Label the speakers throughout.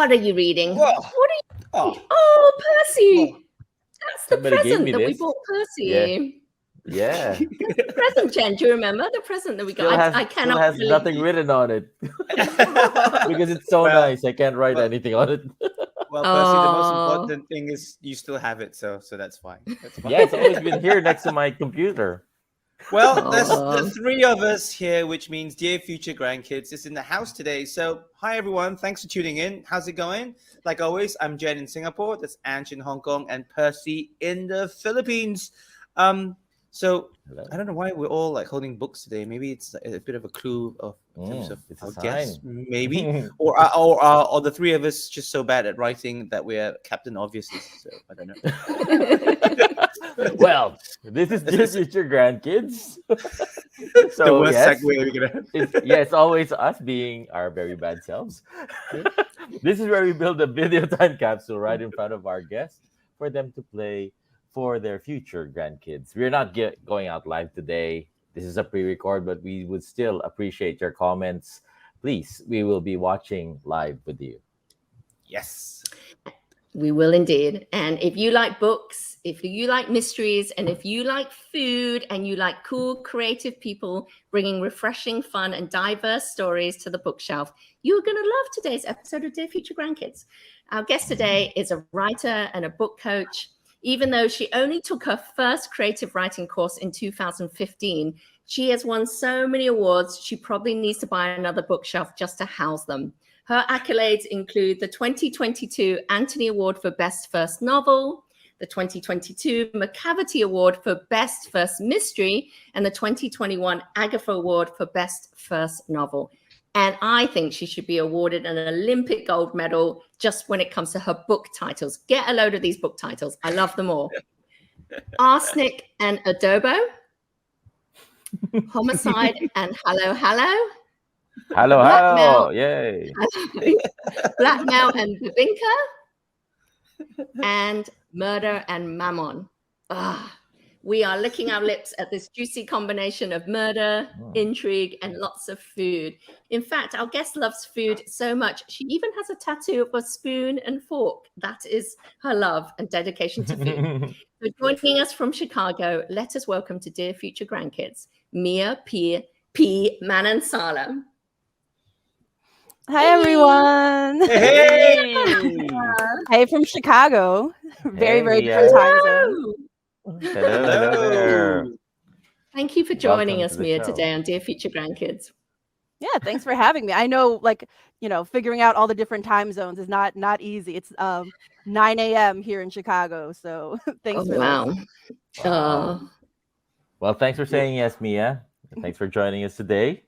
Speaker 1: What are you reading?
Speaker 2: Whoa.
Speaker 1: What are you
Speaker 2: Oh,
Speaker 1: reading? Oh, Percy.
Speaker 2: oh.
Speaker 1: That's the
Speaker 3: Somebody gave
Speaker 1: present
Speaker 3: me
Speaker 1: that we
Speaker 3: this.
Speaker 1: bought
Speaker 3: Yeah.
Speaker 1: Percy.
Speaker 3: Yeah.
Speaker 1: The present, Jen. Do you remember the present that we got? I
Speaker 3: Still
Speaker 1: cannot
Speaker 3: has
Speaker 1: believe.
Speaker 3: nothing written on it because it's so
Speaker 2: Well,
Speaker 3: nice. I can't write
Speaker 2: well,
Speaker 3: anything on it.
Speaker 2: well, Percy, the most
Speaker 1: Oh,
Speaker 2: important thing is you still have it, so that's fine. That's fine.
Speaker 3: Yeah, it's always been here next to my computer.
Speaker 2: Well, there's the
Speaker 1: oh.
Speaker 2: three of us here, which means dear future grandkids is in the house today. So, hi everyone, thanks for tuning in. How's it going? Like always, I'm Jen in Singapore, that's Ange in Hong Kong, and Percy in the Philippines. So
Speaker 3: Hello.
Speaker 2: I don't know why we're all like holding books today. Maybe it's a bit of a clue of in terms of
Speaker 3: It's a
Speaker 2: our guests,
Speaker 3: sign.
Speaker 2: maybe, or the three of us just so bad at writing that we're Captain Obviously. So I don't know.
Speaker 3: Well, this is dear future grandkids.
Speaker 2: The
Speaker 3: So
Speaker 2: worst
Speaker 3: yes,
Speaker 2: segue we're gonna.
Speaker 3: it's always us being our very bad selves. This is where we build a video time capsule right in front of our guests for them to play for their future grandkids. We're not going out live today. This is a pre-record, but we would still appreciate your comments. Please, we will be watching live with you.
Speaker 2: Yes.
Speaker 1: We will indeed. And if you like books, if you like mysteries, and if you like food, and you like cool, creative people bringing refreshing, fun, and diverse stories to the bookshelf, you're going to love today's episode of Dear Future Grandkids. Our guest today is a writer and a book coach. Even though she only took her first creative writing course in 2015, she has won so many awards, she probably needs to buy another bookshelf just to house them. Her accolades include the 2022 Anthony Award for Best First Novel, the 2022 McCavity Award for Best First Mystery, and the 2021 Agatha Award for Best First Novel. And I think she should be awarded an Olympic gold medal just when it comes to her book titles. Get a load of these book titles. I love them all. Arsenic and Adobo, Homicide and Hello Hello,
Speaker 3: Hello,
Speaker 1: Blackmail,
Speaker 3: hello, yay!
Speaker 1: Blackmail and Babinka, and Murder and Mammon. We are licking our lips at this juicy combination of murder, intrigue, and lots of food. In fact, our guest loves food so much, she even has a tattoo of a spoon and fork. That is her love and dedication to food. So joining us from Chicago, let us welcome to Dear Future Grandkids, Mia P. Manasala.
Speaker 4: Hi, everyone.
Speaker 2: Hey.
Speaker 4: Hey, from Chicago. Very,
Speaker 3: Hey,
Speaker 4: very
Speaker 3: Mia.
Speaker 4: different time zone.
Speaker 3: Hello there.
Speaker 1: Thank you for joining
Speaker 3: Welcome
Speaker 1: us,
Speaker 3: to the
Speaker 1: Mia,
Speaker 3: show.
Speaker 1: today on Dear Future Grandkids.
Speaker 4: Yeah, thanks for having me. I know, figuring out all the different time zones is not easy. It's 9 a.m. here in Chicago, so thanks for
Speaker 1: Wow.
Speaker 3: Wow. Well, thanks for saying yes, Mia. Thanks for joining us today.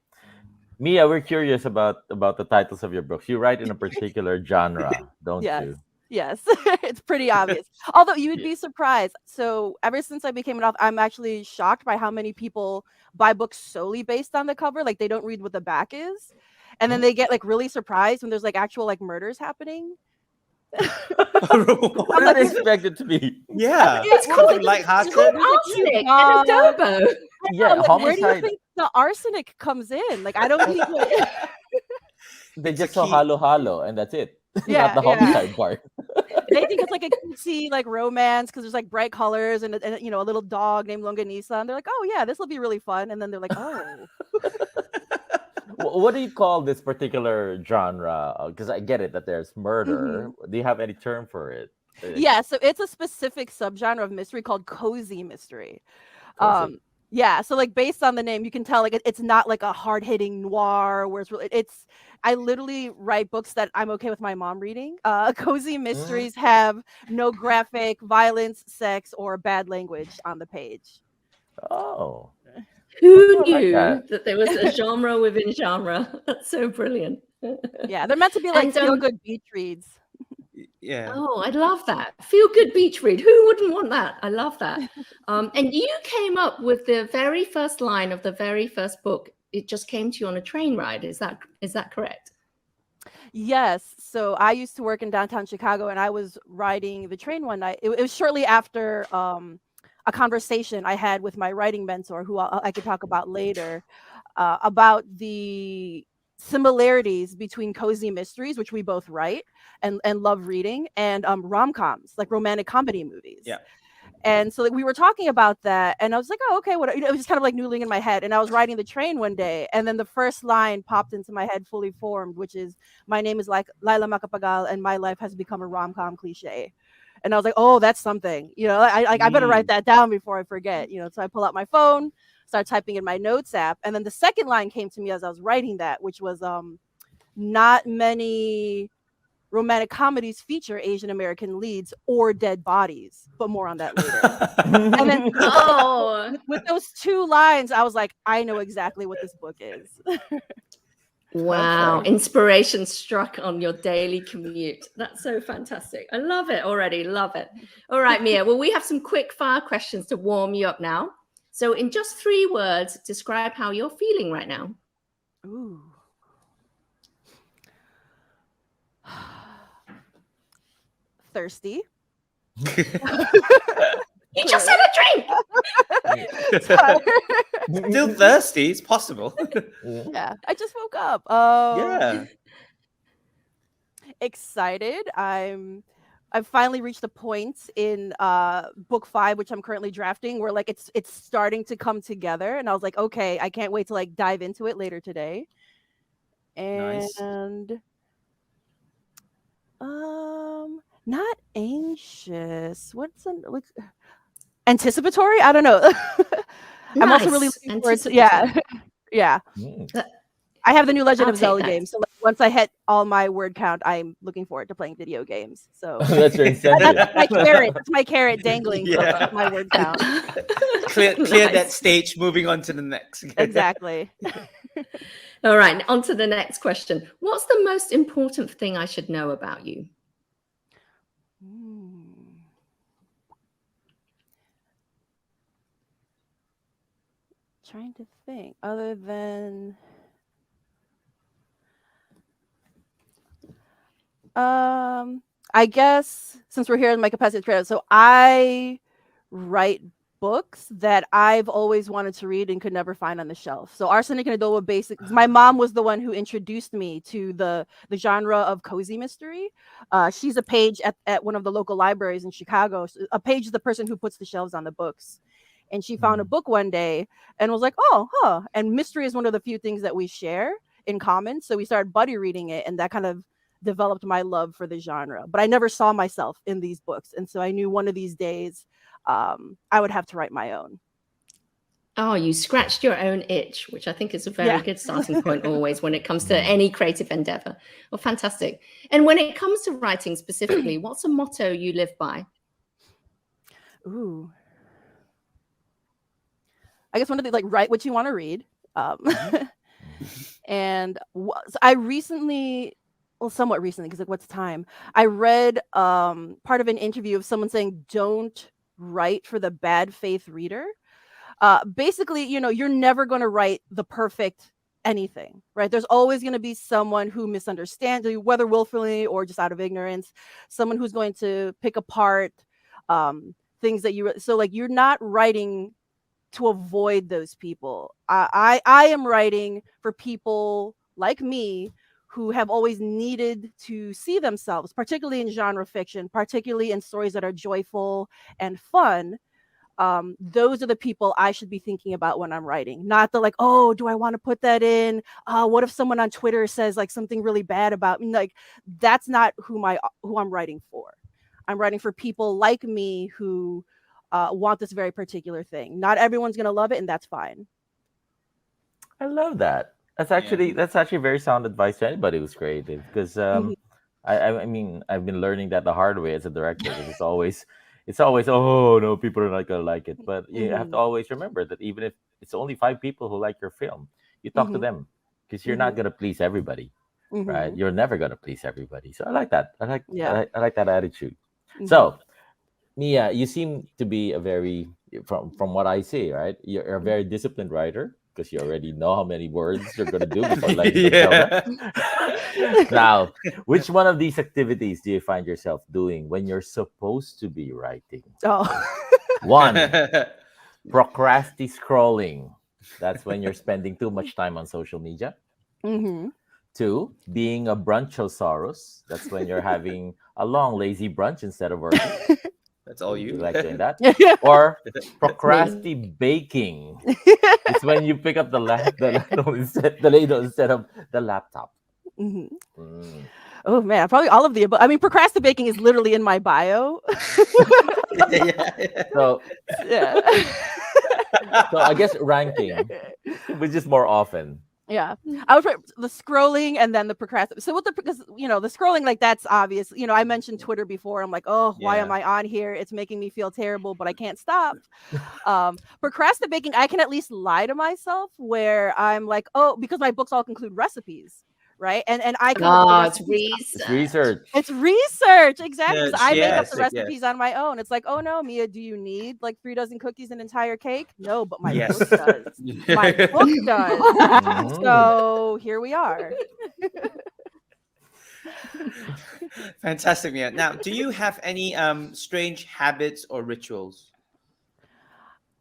Speaker 3: Mia, we're curious about the titles of your books. You write in a particular genre, don't
Speaker 4: Yes.
Speaker 3: you?
Speaker 4: Yes, it's pretty obvious. Although you would
Speaker 3: Yeah.
Speaker 4: be surprised. So ever since I became an author, I'm actually shocked by how many people buy books solely based on the cover. Like they don't read what the back is. And then they get like really surprised when there's like actual like murders happening.
Speaker 3: What did I expect it to be?
Speaker 2: Yeah.
Speaker 1: It's
Speaker 4: Well,
Speaker 1: called
Speaker 2: Something lighthearted.
Speaker 1: arsenic and adobo.
Speaker 3: Yeah,
Speaker 4: I'm like, where do you
Speaker 3: homicide.
Speaker 4: think the arsenic comes in? Like, I don't think.
Speaker 3: They
Speaker 2: It's
Speaker 3: just
Speaker 2: a
Speaker 3: saw
Speaker 2: key-
Speaker 3: halo halo, and that's it.
Speaker 4: Yeah,
Speaker 3: Not the
Speaker 4: yeah.
Speaker 3: homicide part.
Speaker 4: They think it's like a cutesy like romance because there's like bright colors and a little dog named Longanisa, and they're like, oh yeah, this will be really fun. And then they're like, oh,
Speaker 3: What do you call this particular genre? Because I get it that there's murder. Do you have any term for it?
Speaker 4: yeah. So it's a specific subgenre of mystery called cozy mystery.
Speaker 3: Cozy.
Speaker 4: Yeah, so like based on the name, you can tell like it's not like a hard hitting noir where it's I literally write books that I'm okay with my mom reading. Cozy mysteries have no graphic violence, sex, or bad language on the page.
Speaker 3: Oh.
Speaker 1: Who
Speaker 3: I like
Speaker 1: knew
Speaker 3: that.
Speaker 1: that there was a genre within genre? That's so brilliant.
Speaker 4: Yeah, they're meant to be like
Speaker 1: And,
Speaker 4: feel good beach reads.
Speaker 2: Yeah.
Speaker 1: Oh, I love that. Feel good beach read. Who wouldn't want that? I love that. And you came up with the very first line of the very first book. It just came to you on a train ride. Is that correct?
Speaker 4: Yes. So I used to work in downtown Chicago, and I was riding the train one night. It was shortly after a conversation I had with my writing mentor, who I could talk about later, about the similarities between cozy mysteries, which we both write and love reading, and rom-coms, like romantic comedy movies.
Speaker 2: Yeah.
Speaker 4: And so like, we were talking about that, and I was like, oh, okay, what? It was just kind of like noodling in my head. And I was riding the train one day, and then the first line popped into my head fully formed, which is, "My name is like Laila Macapagal, and my life has become a rom-com cliche." And I was like, oh, that's something, I better write that down before I forget, So I pull out my phone, start typing in my notes app, and then the second line came to me as I was writing that, which was, not many romantic comedies feature Asian American leads or dead bodies, but more on that later. And then
Speaker 1: Oh,
Speaker 4: with those two lines, I was like, I know exactly what this book is.
Speaker 1: wow.
Speaker 2: Perfect.
Speaker 1: Inspiration struck on your daily commute. That's so fantastic. I love it already. Love it. All right, Mia. Well, we have some quick fire questions to warm you up now. So in just 3 words, describe how you're feeling right now.
Speaker 4: Ooh. Thirsty.
Speaker 1: You just said a drink.
Speaker 2: Still thirsty. It's possible.
Speaker 4: Yeah, I just woke up.
Speaker 2: Yeah.
Speaker 4: Excited. I've finally reached a point in book 5, which I'm currently drafting, where like it's starting to come together, and I was like, okay, I can't wait to like dive into it later today.
Speaker 2: Nice.
Speaker 4: And not anxious. Anticipatory? I don't know. I'm also really
Speaker 1: Nice.
Speaker 4: looking forward to, yeah. Yeah.
Speaker 3: Mm.
Speaker 4: I have the new Legend
Speaker 1: I'll
Speaker 4: of Zelda
Speaker 1: take that.
Speaker 4: game, so like, once I hit all my word count, I'm looking forward to playing video games. So
Speaker 3: That's your incentive.
Speaker 4: that's my carrot. That's my carrot dangling
Speaker 2: Yeah.
Speaker 4: from my word count.
Speaker 2: Clear that
Speaker 1: Nice.
Speaker 2: stage, moving on to the next.
Speaker 4: Exactly.
Speaker 1: All right, on to the next question. What's the most important thing I should know about you?
Speaker 4: Trying to think. Other than I guess since we're here in my capacity as creator, so I write books that I've always wanted to read and could never find on the shelf. So Arsenic and Adobo Basics. My mom was the one who introduced me to the genre of cozy mystery. She's a page at one of the local libraries in Chicago. A page is the person who puts the shelves on the books. And she found a book one day and was like, oh, huh. And mystery is one of the few things that we share in common. So we started buddy reading it, and that kind of developed my love for the genre. But I never saw myself in these books. And so I knew one of these days I would have to write my own.
Speaker 1: Oh, you scratched your own itch, which I think is a very good starting point always when it comes to any creative endeavor. Well, fantastic. And when it comes to writing specifically, what's a motto you live by?
Speaker 4: Ooh. I guess one of the, like, write what you want to read. And so I recently, well, somewhat recently, because like, what's time? I read part of an interview of someone saying, don't write for the bad faith reader. Basically, you're never going to write the perfect anything, right? There's always going to be someone who misunderstands you, whether willfully or just out of ignorance, someone who's going to pick apart things that so like you're not writing to avoid those people. I am writing for people like me who have always needed to see themselves, particularly in genre fiction, particularly in stories that are joyful and fun. Those are the people I should be thinking about when I'm writing, not the like, oh, do I want to put that in? What if someone on Twitter says like something really bad about me? Like, that's not who I'm writing for. I'm writing for people like me who want this very particular thing. Not everyone's gonna love it, and that's fine.
Speaker 3: I love that. That's actually very sound advice to anybody who's creative, because I mean, I've been learning that the hard way as a director. It's always oh no, people are not gonna like it, but you have to always remember that even if it's only 5 people who like your film, you talk to them, because you're not gonna please everybody, right? You're never gonna please everybody. So I like that. I like that attitude. So Mia, you seem to be a very, from what I see, right? You're a very disciplined writer, because you already know how many words you're going to do before Legend of Zelda. Now, which one of these activities do you find yourself doing when you're supposed to be writing?
Speaker 4: Oh.
Speaker 3: 1, scrolling. That's when you're spending too much time on social media. 2, being a brunchosaurus. That's when you're having a long, lazy brunch instead of working.
Speaker 2: That's all
Speaker 3: You
Speaker 2: you.
Speaker 3: like doing that? Or procrastinating. It's when you pick up the ladle instead of the laptop.
Speaker 4: Mhm.
Speaker 3: Mm.
Speaker 4: Oh man, probably all of the above. I mean, procrastinating is literally in my bio.
Speaker 2: Yeah.
Speaker 3: So,
Speaker 4: Yeah.
Speaker 3: so I guess ranking, which is more often.
Speaker 4: Yeah, I would put the scrolling and then the procrastination. So with because the scrolling, like, that's obvious. I mentioned Twitter before. I'm like, oh, why am
Speaker 2: Yeah.
Speaker 4: I on here? It's making me feel terrible, but I can't stop. Procrastinating, I can at least lie to myself where I'm like, oh, because my books all include recipes, right? And I come up with the
Speaker 1: Oh, it's
Speaker 4: recipes.
Speaker 3: It's
Speaker 1: research.
Speaker 3: research.
Speaker 4: It's research, exactly, because I make up the
Speaker 2: Yes.
Speaker 4: recipes on my own. It's like, oh no, Mia, do you need like 3 dozen cookies, an entire cake? No, but my
Speaker 2: Yes.
Speaker 4: book does. My book does.
Speaker 3: Mhm.
Speaker 4: So here we are.
Speaker 2: Fantastic, Mia. Now, do you have any strange habits or rituals?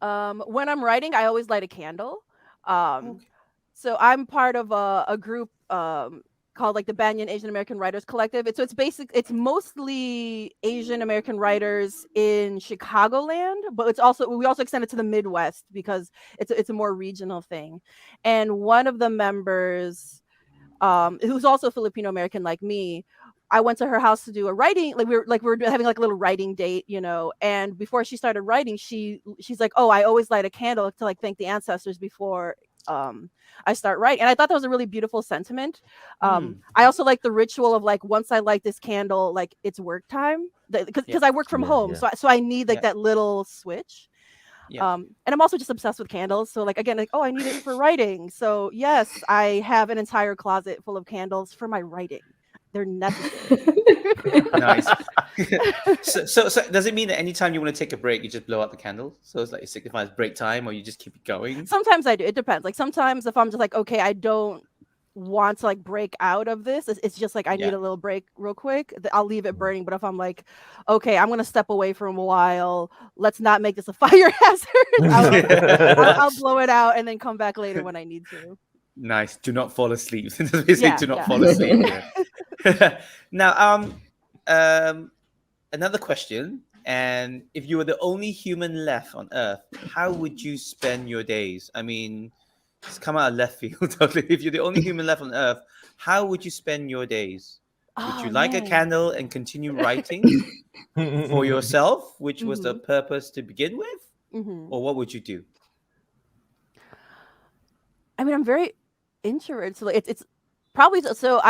Speaker 4: When I'm writing, I always light a candle. Um,
Speaker 2: Okay.
Speaker 4: so I'm part of a group called like the Banyan Asian American Writers Collective. It's mostly Asian American writers in Chicagoland, but we also extend it to the Midwest because it's a more regional thing. And one of the members, who's also Filipino American like me, I went to her house to do a writing, like we were having like a little writing date, and before she started writing, she's like, oh, I always light a candle to like thank the ancestors before I start writing. And I thought that was a really beautiful sentiment.
Speaker 2: Mm.
Speaker 4: I also like the ritual of like, once I light this candle, like, it's work time, because
Speaker 2: Yeah.
Speaker 4: I work from
Speaker 3: Yeah,
Speaker 4: home,
Speaker 3: yeah.
Speaker 4: so I need like
Speaker 2: Yeah.
Speaker 4: that little switch.
Speaker 2: Yeah.
Speaker 4: And I'm also just obsessed with candles. So like, again, like, oh, I need it for writing. So yes, I have an entire closet full of candles for my writing. They're necessary.
Speaker 2: Nice. So does it mean that anytime you want to take a break, you just blow out the candle? So it's like it signifies break time, or you just keep it going?
Speaker 4: Sometimes I do. It depends. Like, sometimes if I'm just like, okay, I don't want to like break out of this, it's just like I need
Speaker 2: Yeah.
Speaker 4: a little break real quick, I'll leave it burning. But if I'm like, okay, I'm gonna step away for a while, let's not make this a fire hazard, I'll blow it out and then come back later when I need to.
Speaker 2: Nice. Do not fall asleep. Basically,
Speaker 4: Yeah,
Speaker 2: do not
Speaker 4: yeah.
Speaker 2: fall asleep. Yeah. Now, another question. And if you were the only human left on Earth, how would you spend your days? I mean, it's come out of left field. Totally. If you're the only human left on Earth, how would you spend your days? Would you
Speaker 4: Oh,
Speaker 2: light a
Speaker 4: man.
Speaker 2: candle and continue writing for yourself, which was the purpose to begin with?
Speaker 4: Mhm.
Speaker 2: Or what would you do?
Speaker 4: I mean, I'm very introverted, so it's probably so.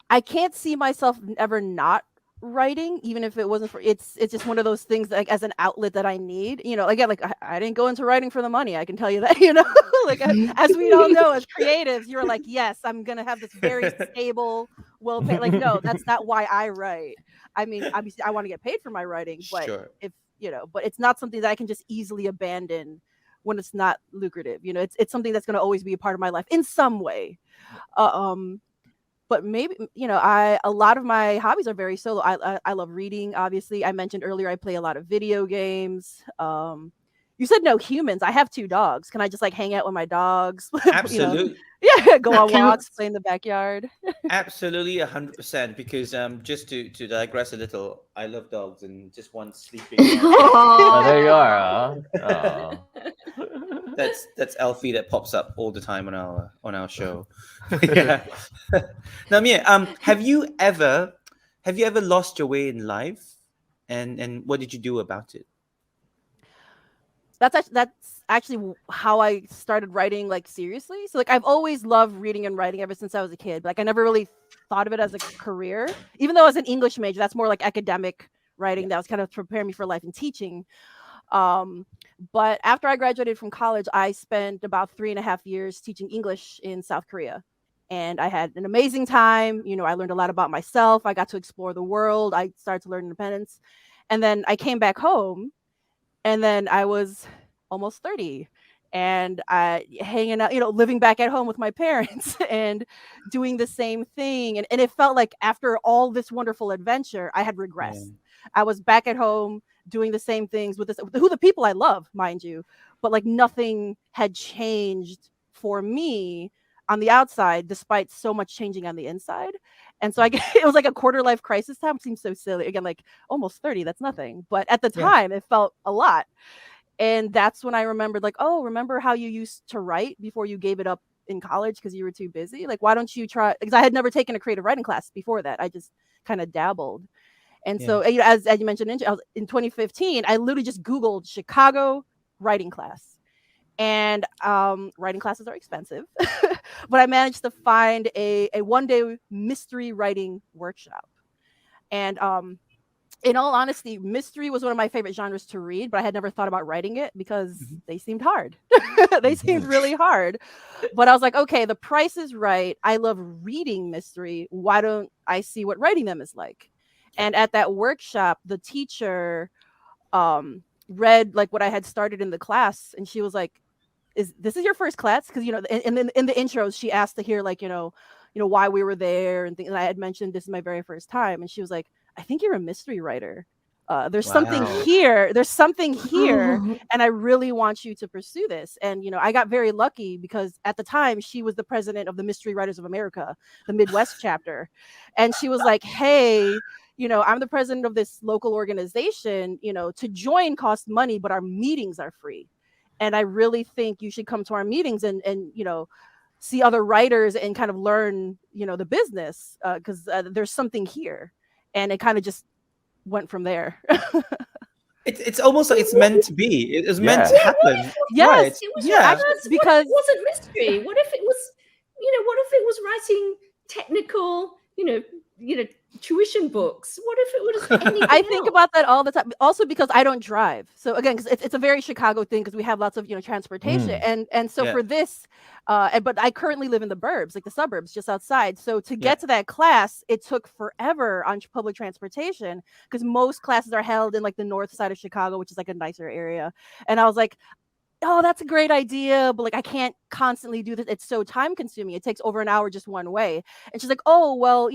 Speaker 4: I can't see myself ever not writing, even if it wasn't for. It's just one of those things that, like, as an outlet that I need. Again, like, I didn't go into writing for the money. I can tell you that. Like, as we all know, as creatives, you're like, yes, I'm gonna have this very stable, well paid. Like, no, that's not why I write. I mean, obviously, I want to get paid for my writing, but
Speaker 2: Sure.
Speaker 4: but it's not something that I can just easily abandon when it's not lucrative. It's something that's going to always be a part of my life in some way. But maybe, a lot of my hobbies are very solo. I love reading. Obviously, I mentioned earlier I play a lot of video games. You said no humans. I have 2 dogs. Can I just like hang out with my dogs?
Speaker 2: Absolutely.
Speaker 4: Yeah, go on
Speaker 1: Counts.
Speaker 4: walks, play in the backyard.
Speaker 2: Absolutely, 100%. Because just to digress a little, I love dogs, and just one sleeping.
Speaker 3: Oh, there you are. Huh?
Speaker 2: That's Elfie that pops up all the time on our show. Yeah. Now, Mia, have you ever lost your way in life, and what did you do about it?
Speaker 4: That's actually how I started writing, like, seriously. So like, I've always loved reading and writing ever since I was a kid. Like, I never really thought of it as a career, even though I was an English major. That's more like academic writing. That was kind of preparing me for life and teaching. But after I graduated from college, I spent about 3.5 years teaching English in South Korea. And I had an amazing time. I learned a lot about myself. I got to explore the world. I started to learn independence. And then I came back home, and then I was almost 30, and I hanging out, living back at home with my parents and doing the same thing. And it felt like after all this wonderful adventure, I had regressed. I was back at home doing the same things with the people I love, mind you, but like nothing had changed for me on the outside, despite so much changing on the inside. And so it was like a quarter life crisis time. It seems so silly. Again, like almost 30, that's nothing. But at the
Speaker 2: Yeah.
Speaker 4: time, it felt a lot. And that's when I remembered, like, oh, remember how you used to write before you gave it up in college because you were too busy? Like, why don't you try? Because I had never taken a creative writing class before that. I just kind of dabbled. And so, as you mentioned, in 2015, I literally just Googled Chicago writing class. And writing classes are expensive, but I managed to find a one-day mystery writing workshop. And in all honesty, mystery was one of my favorite genres to read, but I had never thought about writing it because they seemed hard. They seemed really hard. But I was like, okay, the price is right. I love reading mystery. Why don't I see what writing them is like? And at that workshop, the teacher read like what I had started in the class, and she was like, this is your first class? Because in the intros, she asked to hear like why we were there and things. And I had mentioned this is my very first time, and she was like, I think you're a mystery writer. There's something here. There's something here, and I really want you to pursue this. And I got very lucky because at the time she was the president of the Mystery Writers of America, the Midwest chapter, and she was like, "Hey, I'm the president of this local organization. To join costs money, but our meetings are free, and I really think you should come to our meetings and see other writers and kind of learn the business because there's something here." And it kind of just went from there.
Speaker 2: It's almost like it's meant to be. It was meant to happen.
Speaker 4: Yes,
Speaker 2: right.
Speaker 1: It was
Speaker 4: because
Speaker 1: it wasn't mystery. What if it was, what if it was writing technical, tuition books? What if it was anything
Speaker 4: I think
Speaker 1: else?
Speaker 4: about that all the time. Also because I don't drive. So again, because it's a very Chicago thing because we have lots of transportation. And so for this, but I currently live in the burbs, like the suburbs, just outside. So to get to that class, it took forever on public transportation because most classes are held in like the north side of Chicago, which is like a nicer area. And I was like, oh, that's a great idea, but like I can't constantly do this. It's so time consuming. It takes over an hour just one way. And she's like, oh, well,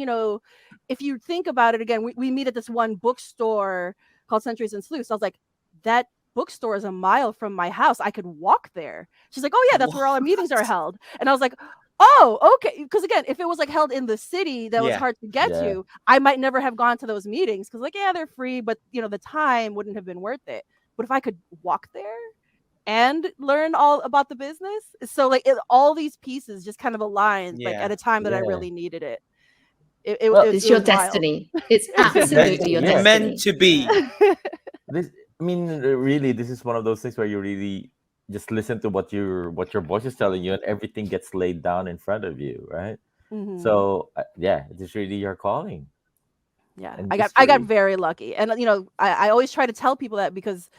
Speaker 4: if you think about it again, we meet at this one bookstore called Centuries and Sleuths. I was like, that bookstore is a mile from my house. I could walk there. She's like, oh yeah, that's where all our meetings are held. And I was like, oh, okay. Because again, if it was like held in the city that was hard to get to, I might never have gone to those meetings because like, yeah, they're free, but the time wouldn't have been worth it. But if I could walk there and learn all about the business, so like all these pieces just kind of aligned like at a time that I really needed it.
Speaker 1: It's your destiny. It's absolutely your destiny.
Speaker 2: Meant to be.
Speaker 3: Really, this is one of those things where you really just listen to what your voice is telling you, and everything gets laid down in front of you, right? So it is really your calling.
Speaker 4: Yeah, I got very lucky, and I always try to tell people that because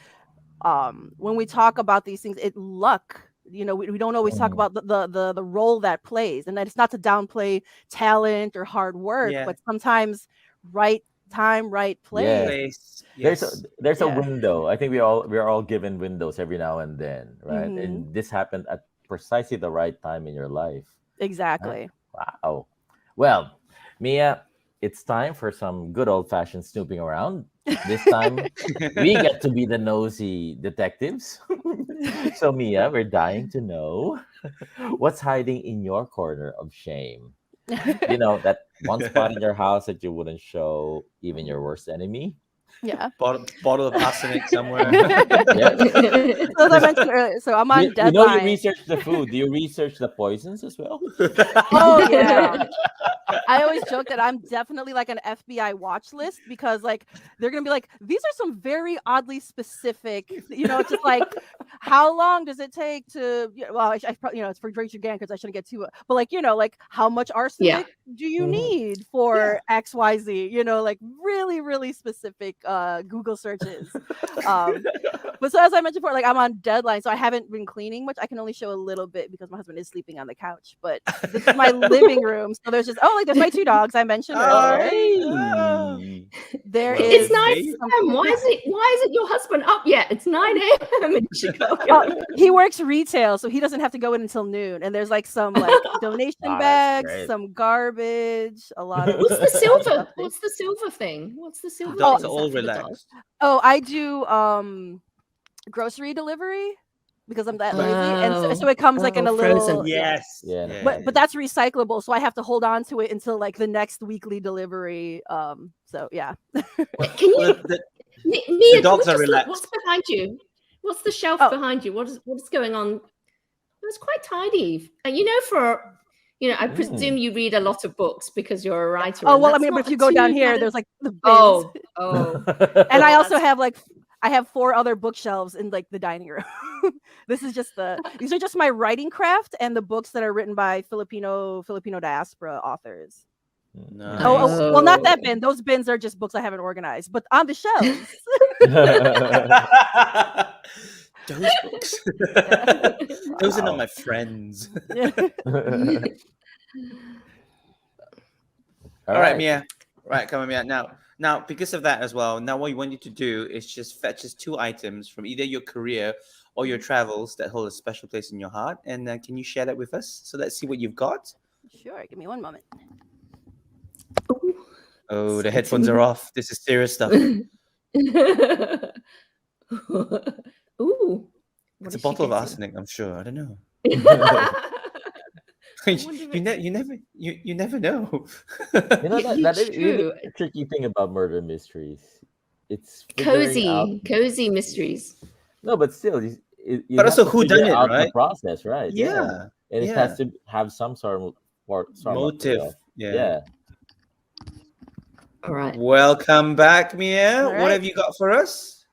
Speaker 4: when we talk about these things, luck. We don't always talk about the role that plays, and that it's not to downplay talent or hard work, but sometimes right time, right place.
Speaker 2: Yes.
Speaker 3: There's a window. I think we are all given windows every now and then, right? And this happened at precisely the right time in your life.
Speaker 4: Exactly.
Speaker 3: Wow. Well, Mia, it's time for some good old-fashioned snooping around. This time, we get to be the nosy detectives. So, Mia, we're dying to know what's hiding in your corner of shame. That one spot in your house that you wouldn't show even your worst enemy.
Speaker 4: Yeah.
Speaker 2: Bottle of arsenic somewhere.
Speaker 4: So as I mentioned earlier, so I'm on deadline.
Speaker 3: You research the food. Do you research the poisons as well?
Speaker 4: Oh yeah. I always joke that I'm definitely like an FBI watch list because like they're gonna be like, these are some very oddly specific, just like how long does it take to I probably it's for Richard Grandkids, I shouldn't get too but like like how much arsenic do you need for XYZ, like really, really specific Google searches. But so as I mentioned before, like I'm on deadline, so I haven't been cleaning much. I can only show a little bit because my husband is sleeping on the couch, but this is my living room, so there's just there's my two dogs I mentioned earlier. There is.
Speaker 1: It's 9 a.m. Why isn't your husband up yet? It's 9 a.m. in Chicago.
Speaker 4: He works retail, so he doesn't have to go in until noon. And there's like some like donation bags, some garbage, a lot of.
Speaker 1: What's the silver? What's the silver thing? What's the silver?
Speaker 2: Dogs are all relaxed.
Speaker 4: Oh, I do grocery delivery. because I'm that lazy, and so
Speaker 1: Oh.
Speaker 4: it comes like in a
Speaker 1: Frozen.
Speaker 4: little
Speaker 2: Yes.
Speaker 3: Yeah.
Speaker 4: but that's recyclable, so I have to hold on to it until like the next weekly delivery. So yeah.
Speaker 1: Can
Speaker 2: Well,
Speaker 1: you,
Speaker 2: the
Speaker 1: Mia, can we
Speaker 2: dogs are
Speaker 1: just look?
Speaker 2: relaxed.
Speaker 1: What's behind you? What's the shelf
Speaker 4: Oh.
Speaker 1: behind you? What is going on? It's quite tidy. And you know, I presume you read a lot of books because you're a writer.
Speaker 4: Oh
Speaker 1: and
Speaker 4: well, I
Speaker 1: that's
Speaker 4: mean, but
Speaker 1: not
Speaker 4: if you go
Speaker 1: too
Speaker 4: down here,
Speaker 1: bad.
Speaker 4: there's like the bins.
Speaker 1: Oh.
Speaker 4: And I
Speaker 1: Oh,
Speaker 4: also
Speaker 1: that's-
Speaker 4: have 4 other bookshelves in like the dining room. This is just these are just my writing craft and the books that are written by Filipino diaspora authors.
Speaker 2: Nice.
Speaker 4: Oh, well, not that
Speaker 1: Oh.
Speaker 4: bin. Those bins are just books I haven't organized, but on the shelves.
Speaker 2: Those books. Those are not my friends. All right, Mia. Right, come on, Mia. Now, because of that as well, now what we want you to do is just fetch us 2 items from either your career or your travels that hold a special place in your heart. And can you share that with us? So let's see what you've got.
Speaker 4: Sure, give me one moment.
Speaker 2: Oh, the headphones are off. This is serious stuff.
Speaker 1: Ooh.
Speaker 2: It's a bottle of arsenic, I'm sure. I don't know. You never know.
Speaker 3: You know that is really
Speaker 1: True.
Speaker 3: a tricky thing about murder mysteries. It's figuring out.
Speaker 1: Cozy mysteries.
Speaker 3: No, but still, you
Speaker 2: But
Speaker 3: have
Speaker 2: also
Speaker 3: to
Speaker 2: who
Speaker 3: figure
Speaker 2: done it,
Speaker 3: out the
Speaker 2: right?
Speaker 3: process, right?
Speaker 2: Yeah.
Speaker 3: And it has to have some sort of
Speaker 2: Motive.
Speaker 3: Yeah.
Speaker 1: All right.
Speaker 2: Welcome back, Mia.
Speaker 4: All
Speaker 2: What
Speaker 4: right.
Speaker 2: have you got for us?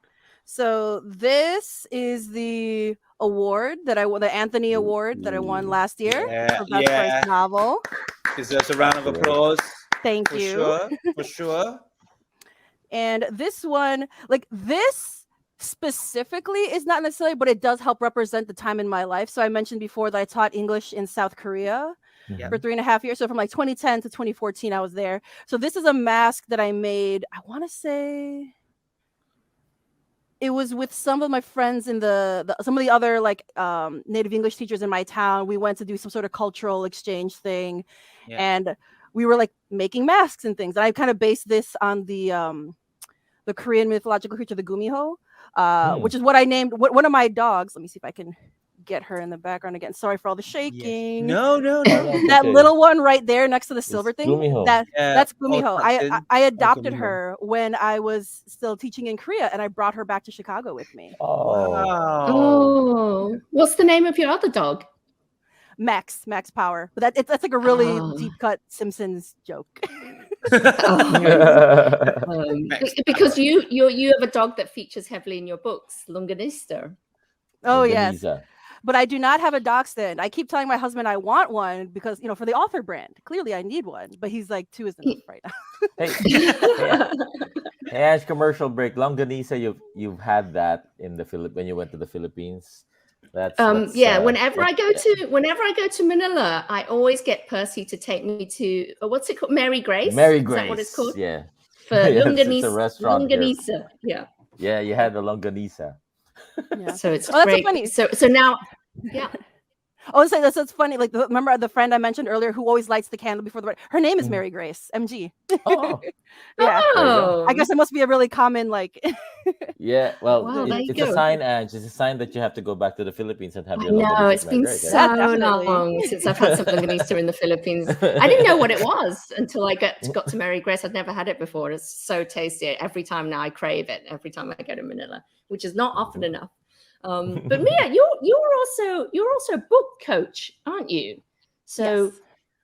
Speaker 4: So this is the award that I won, the Anthony Award that I won last year for best first novel.
Speaker 2: Deserves a round of applause.
Speaker 4: Thank
Speaker 2: For
Speaker 4: you.
Speaker 2: sure. For sure.
Speaker 4: And this one, like this specifically is not necessarily, but it does help represent the time in my life. So I mentioned before that I taught English in South Korea for 3.5 years. So from like 2010 to 2014, I was there. So this is a mask that I made, I want to say it was with some of my friends in some of the other like native English teachers in my town. We went to do some sort of cultural exchange thing, and we were like making masks and things. And I kind of based this on the Korean mythological creature, the Gumiho, which is what I named one of my dogs. Let me see if I can get her in the background again. Sorry for all the shaking.
Speaker 2: No.
Speaker 4: That little one right there next to the silver thing.
Speaker 3: Gumiho.
Speaker 4: That's Gumiho. I adopted
Speaker 2: Gumiho.
Speaker 4: her when I was still teaching in Korea, and I brought her back to Chicago with me.
Speaker 1: Oh, what's the name of your other dog?
Speaker 4: Max Power. But that's like a really deep cut Simpsons joke.
Speaker 1: Because you have a dog that features heavily in your books, Longanista.
Speaker 4: Oh yes. But I do not have a dachshund. I keep telling my husband I want one because, for the author brand. Clearly I need one, but he's like 2 is enough right now.
Speaker 3: Hey, Ash, commercial break. Longanisa, you've had that in the when you went to the Philippines. That's
Speaker 1: whenever I go to Manila, I always get Percy to take me to what's it called? Mary Grace.
Speaker 3: Mary
Speaker 1: Is
Speaker 3: Grace.
Speaker 1: that what it's called?
Speaker 3: Yeah.
Speaker 1: For
Speaker 3: Longanisa. It's a restaurant.
Speaker 1: Longanisa. Yeah.
Speaker 3: Yeah, you had the Longanisa.
Speaker 4: Yeah.
Speaker 1: So it's
Speaker 4: that's
Speaker 1: great.
Speaker 4: So funny.
Speaker 1: So now, yeah.
Speaker 4: Oh, so that's funny. Like, remember the friend I mentioned earlier who always lights the candle before the her name is Mary Grace, MG.
Speaker 3: Oh,
Speaker 4: yeah.
Speaker 1: Oh.
Speaker 4: I guess it must be a really common like.
Speaker 3: Yeah, well,
Speaker 1: Wow,
Speaker 3: it's a sign, Ange. It's a sign that you have to go back to the Philippines and have your.
Speaker 1: No, it's been so long since I've had some Longanisa in the Philippines. I didn't know what it was until I got to Mary Grace. I'd never had it before. It's so tasty. Every time now I crave it. Every time I go to Manila, which is not often enough. But Mia, you're also a book coach, aren't you? So,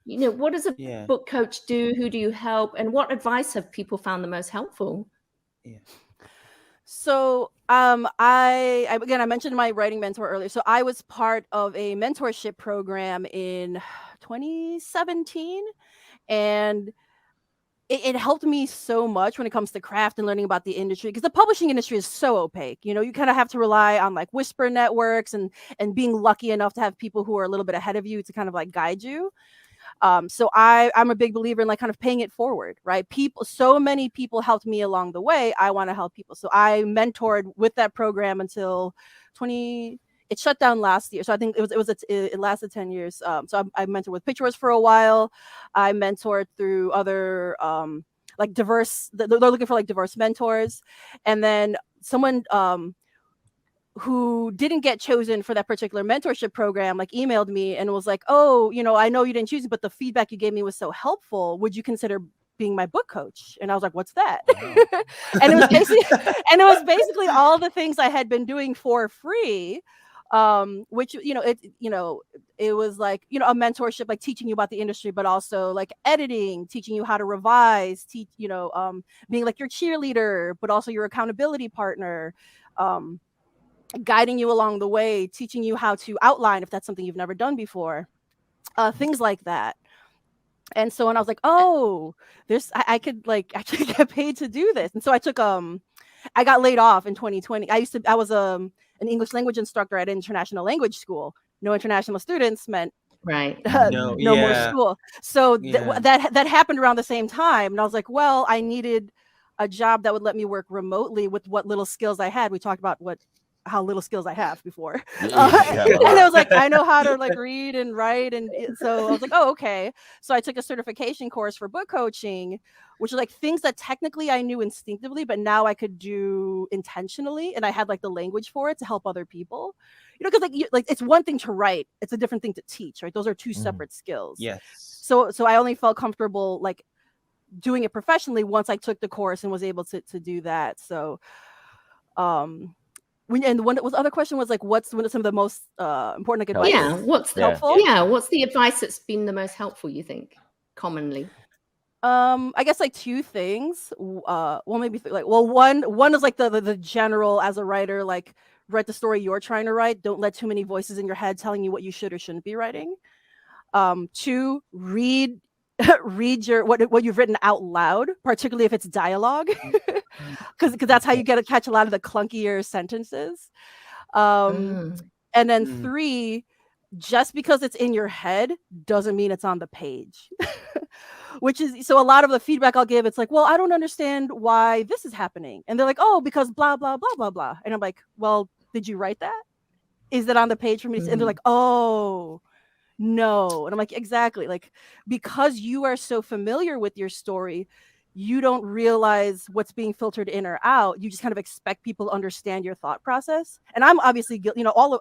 Speaker 1: what does a book coach do? Who do you help? And what advice have people found the most helpful?
Speaker 2: Yeah.
Speaker 4: So, I mentioned my writing mentor earlier. So I was part of a mentorship program in 2017, and it helped me so much when it comes to craft and learning about the industry, because the publishing industry is so opaque. You kind of have to rely on like whisper networks and being lucky enough to have people who are a little bit ahead of you to kind of like guide you. So I'm a big believer in like kind of paying it forward, right? So many people helped me along the way. I want to help people. So I mentored with that program until it shut down last year. So I think it lasted 10 years. So I mentored with Pictures for a while. I mentored through other like diverse. They're looking for like diverse mentors, and then someone who didn't get chosen for that particular mentorship program, like emailed me and was like, "Oh, I know you didn't choose me, but the feedback you gave me was so helpful. Would you consider being my book coach?" And I was like, "What's that?"
Speaker 3: Wow.
Speaker 4: and it was basically all the things I had been doing for free, which it was like a mentorship, like teaching you about the industry, but also like editing, teaching you how to revise, being like your cheerleader, but also your accountability partner, guiding you along the way, teaching you how to outline if that's something you've never done before, things like that. And so when I was like, "Oh, I could like actually get paid to do this," and so I took I got laid off in 2020. I was an English language instructor at an international language school. No international students meant
Speaker 1: Right.
Speaker 2: No,
Speaker 4: no more
Speaker 2: yeah,
Speaker 4: school. So
Speaker 2: yeah.
Speaker 4: that happened around the same time, and I was like, well, I needed a job that would let me work remotely with what little skills I had. We talked about how little skills I have before.
Speaker 3: You have a
Speaker 4: And I
Speaker 3: lot.
Speaker 4: was like, I know how to like read and write. So I was like, oh, okay. So I took a certification course for book coaching, which is like things that technically I knew instinctively, but now I could do intentionally. And I had like the language for it to help other people, because like it's one thing to write. It's a different thing to teach, right? Those are two separate skills.
Speaker 2: Yes.
Speaker 4: So I only felt comfortable like doing it professionally once I took the course and was able to do that. So, and one was other question was like, what's some of the most important like advice?
Speaker 1: Yeah. What's
Speaker 4: helpful?
Speaker 1: What's the advice that's been the most helpful, you think, commonly?
Speaker 4: I guess like two things. Well, maybe one is like the general as a writer, like write the story you're trying to write. Don't let too many voices in your head telling you what you should or shouldn't be writing. Two, read your what you've written out loud, particularly if it's dialogue, because that's how you get to catch a lot of the clunkier sentences. And then three, just because it's in your head doesn't mean it's on the page. Which is, so a lot of the feedback I'll give, it's like, well, I don't understand why this is happening. And they're like, oh, because blah, blah, blah, blah, blah. And I'm like, well, did you write that? Is that on the page for me? And they're like, oh, no. And I'm like, exactly. Like, because you are so familiar with your story, you don't realize what's being filtered in or out. You just kind of expect people to understand your thought process. And I'm obviously,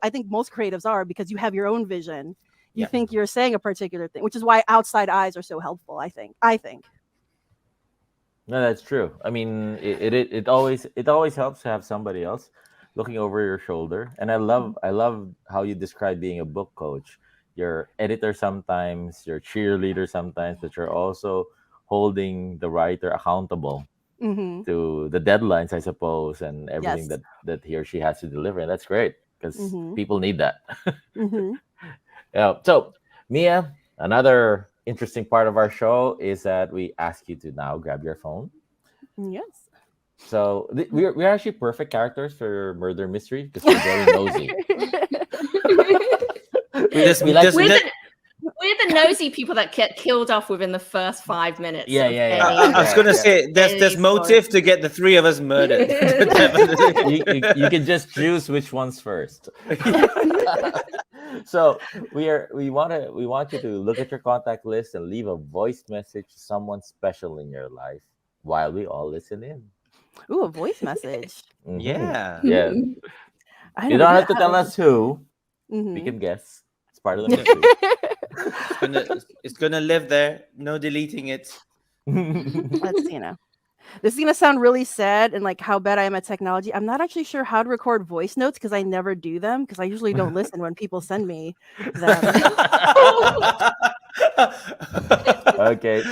Speaker 4: I think most creatives are, because you have your own vision. You think you're saying a particular thing, which is why outside eyes are so helpful, I think.
Speaker 3: No, that's true. I mean, it always helps to have somebody else looking over your shoulder. And I love how you describe being a book coach. Your editor sometimes, your cheerleader sometimes, but you're also holding the writer accountable to the deadlines, I suppose, and everything that he or she has to deliver. And that's great, because people need that. Yeah. So, Mia, another interesting part of our show is that we ask you to now grab your phone.
Speaker 4: Yes.
Speaker 3: So we're actually perfect characters for murder mystery because we're very nosy.
Speaker 1: We're the nosy people that get killed off within the first 5 minutes.
Speaker 3: Yeah.
Speaker 2: I was gonna say there's motive to get the three of us murdered.
Speaker 3: you can just choose which one's first. So we want you to look at your contact list and leave a voice message to someone special in your life while we all listen in.
Speaker 4: Ooh, a voice message.
Speaker 2: Yeah.
Speaker 3: You don't have to tell us who. We can guess. It's part of the mystery.
Speaker 2: It's gonna live there. No deleting it.
Speaker 4: This is gonna sound really sad and like how bad I am at technology. I'm not actually sure how to record voice notes because I never do them, because I usually don't listen when people send me them.
Speaker 3: Okay.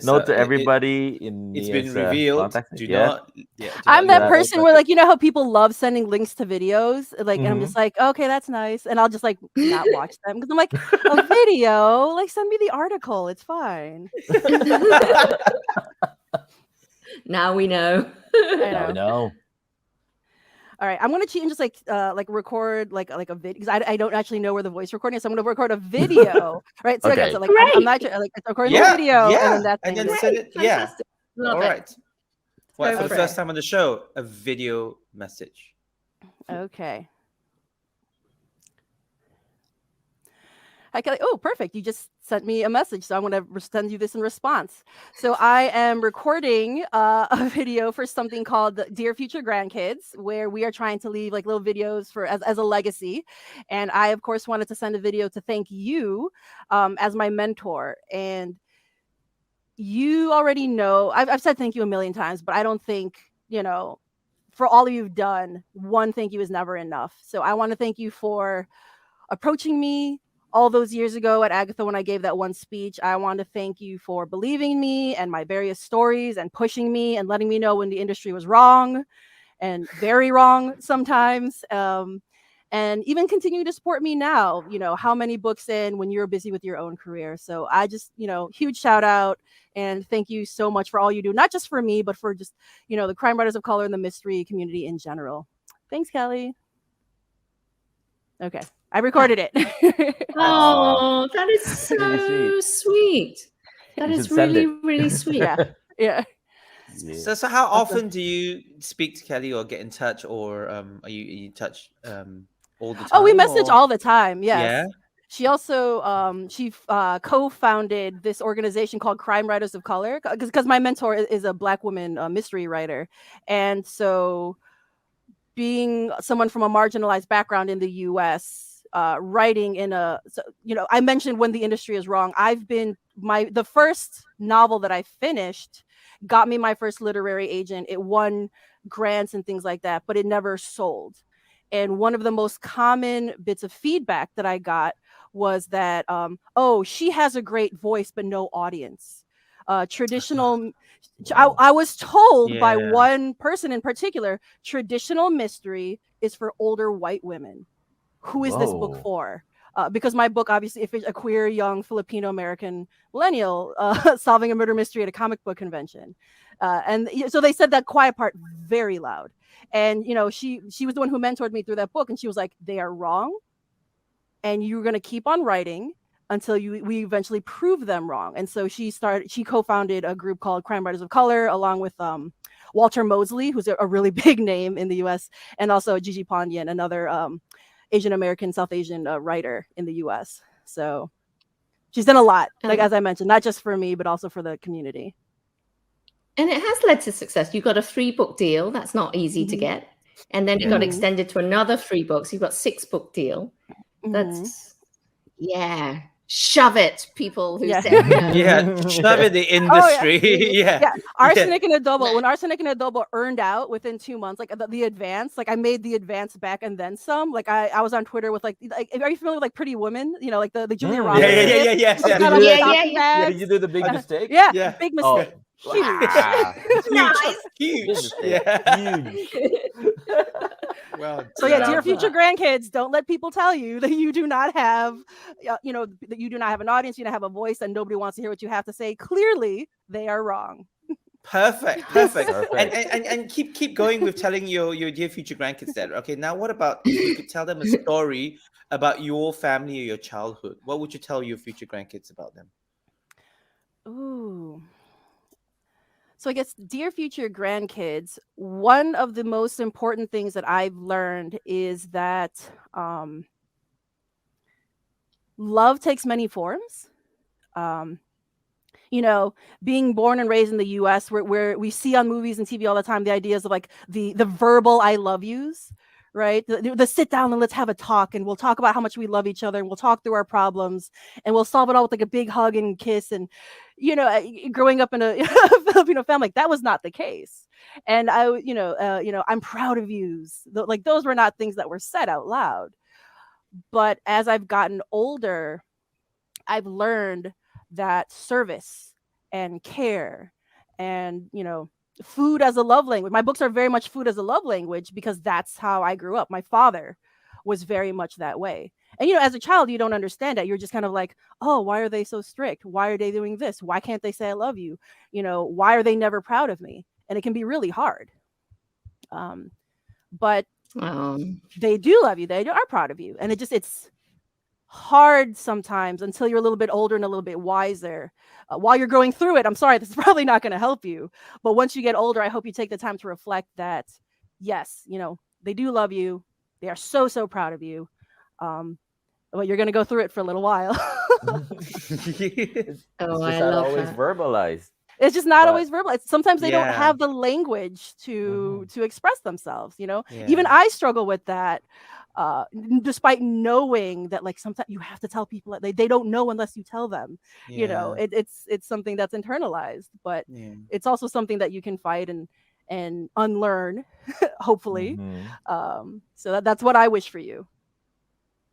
Speaker 3: Note to everybody
Speaker 2: it's been revealed.
Speaker 4: I'm that person where, like, how people love sending links to videos, like, and I'm just like, okay, that's nice, and I'll just like not watch them because I'm like, a video, like, send me the article, it's fine.
Speaker 1: Now we know.
Speaker 3: Now we know.
Speaker 4: All right, I'm gonna cheat and just like record like a video, because I don't actually know where the voice recording is. So I'm gonna record a video, right? So
Speaker 3: Okay.
Speaker 4: I'm not like recording a video, and then
Speaker 2: send it. Yeah.
Speaker 1: Love
Speaker 2: All
Speaker 1: it.
Speaker 2: right. Well, for the first time on the show, a video message.
Speaker 4: Okay. Hi, Kelly. Oh, perfect. You just sent me a message, so I'm going to send you this in response. So I am recording a video for something called Dear Future Grandkids, where we are trying to leave like little videos for as a legacy. And I, of course, wanted to send a video to thank you as my mentor. And you already know, I've said thank you a million times, but I don't think, for all you've done, one thank you is never enough. So I want to thank you for approaching me all those years ago at Agatha when I gave that one speech. I want to thank you for believing in me and my various stories and pushing me and letting me know when the industry was wrong and very wrong sometimes. And even continue to support me now, how many books in when you're busy with your own career. So I just, huge shout out and thank you so much for all you do, not just for me, but for just, the crime writers of color and the mystery community in general. Thanks, Kelly. Okay. I recorded it.
Speaker 1: Oh, that is so
Speaker 3: Really
Speaker 1: sweet. That
Speaker 3: You
Speaker 1: is
Speaker 3: should send
Speaker 1: really,
Speaker 3: it.
Speaker 1: really sweet.
Speaker 4: Yeah.
Speaker 3: Yeah.
Speaker 2: So how often do you speak to Kelly or get in touch, or are you in touch all the time?
Speaker 4: Oh, we message all the time. Yes.
Speaker 2: Yeah.
Speaker 4: She also she co-founded this organization called Crime Writers of Color because my mentor is a Black woman mystery writer, and so being someone from a marginalized background in the U.S. Writing in I mentioned when the industry is wrong. The first novel that I finished got me my first literary agent. It won grants and things like that, but it never sold. And one of the most common bits of feedback that I got was that, she has a great voice, but no audience. Traditional, I was told by one person in particular, traditional mystery is for older white women. Who is this book for? Because my book, obviously, if it's a queer, young Filipino-American millennial solving a murder mystery at a comic book convention. And so they said that quiet part very loud. And, she was the one who mentored me through that book. And she was like, they are wrong. And you're going to keep on writing until we eventually prove them wrong. And so she co-founded a group called Crime Writers of Color, along with Walter Mosley, who's a really big name in the US, and also Gigi Pandian, another Asian American, South Asian writer in the US. So she's done a lot, like as I mentioned, not just for me, but also for the community.
Speaker 1: And it has led to success. You got a 3-book deal. That's not easy to get. And then it got extended to another 3 books. You've got 6-book deal. That's, shove it, people who say no.
Speaker 2: Yeah, shove it in the industry. Yeah.
Speaker 4: Arsenic and Adobo. When Arsenic and Adobo earned out within 2 months, like the advance, like I made the advance back and then some. Like I was on Twitter with like are you familiar with like Pretty Woman? Like the Julia Roberts.
Speaker 3: Yeah. Did you do the big mistake?
Speaker 4: Yeah, big mistake. Huge.
Speaker 2: Huge. Well,
Speaker 4: so dear future grandkids, don't let people tell you that you do not have, that you do not have an audience, you don't have a voice, and nobody wants to hear what you have to say. Clearly, they are wrong.
Speaker 2: Perfect. And keep going with telling your dear future grandkids that. Okay, now what about if you could tell them a story about your family or your childhood? What would you tell your future grandkids about them?
Speaker 4: Ooh. So I guess, dear future grandkids, one of the most important things that I've learned is that love takes many forms. Being born and raised in the U.S., where we see on movies and TV all the time the ideas of like the verbal "I love yous," right? The sit down and let's have a talk, and we'll talk about how much we love each other, and we'll talk through our problems, and we'll solve it all with like a big hug and kiss. And growing up in a Filipino family, that was not the case. And I'm proud of yous. Like those were not things that were said out loud. But as I've gotten older, I've learned that service and care and food as a love language. My books are very much food as a love language because that's how I grew up. My father was very much that way. And as a child, you don't understand that. You're just kind of like, oh, why are they so strict? Why are they doing this? Why can't they say I love you? Why are they never proud of me? And it can be really hard. But they do love you. They are proud of you. And it's hard sometimes until you're a little bit older and a little bit wiser. While you're going through it, I'm sorry, this is probably not going to help you. But once you get older, I hope you take the time to reflect that, yes, they do love you. They are so, so proud of you. Well, you're going to go through it for a little while.
Speaker 3: It's
Speaker 1: Oh,
Speaker 3: just
Speaker 1: I
Speaker 3: not
Speaker 1: love
Speaker 3: always
Speaker 1: that.
Speaker 3: verbalized.
Speaker 4: It's just not
Speaker 3: But
Speaker 4: always verbal. Sometimes they don't
Speaker 2: Yeah.
Speaker 4: have the language
Speaker 3: Mhm.
Speaker 4: to express themselves. Even
Speaker 2: Yeah.
Speaker 4: I struggle with that, despite knowing that like sometimes you have to tell people that they don't know unless you tell them.
Speaker 2: Yeah.
Speaker 4: It's something that's internalized, but
Speaker 2: Yeah.
Speaker 4: it's also something that you can fight and unlearn, hopefully.
Speaker 3: Mhm.
Speaker 4: So that's what I wish for you.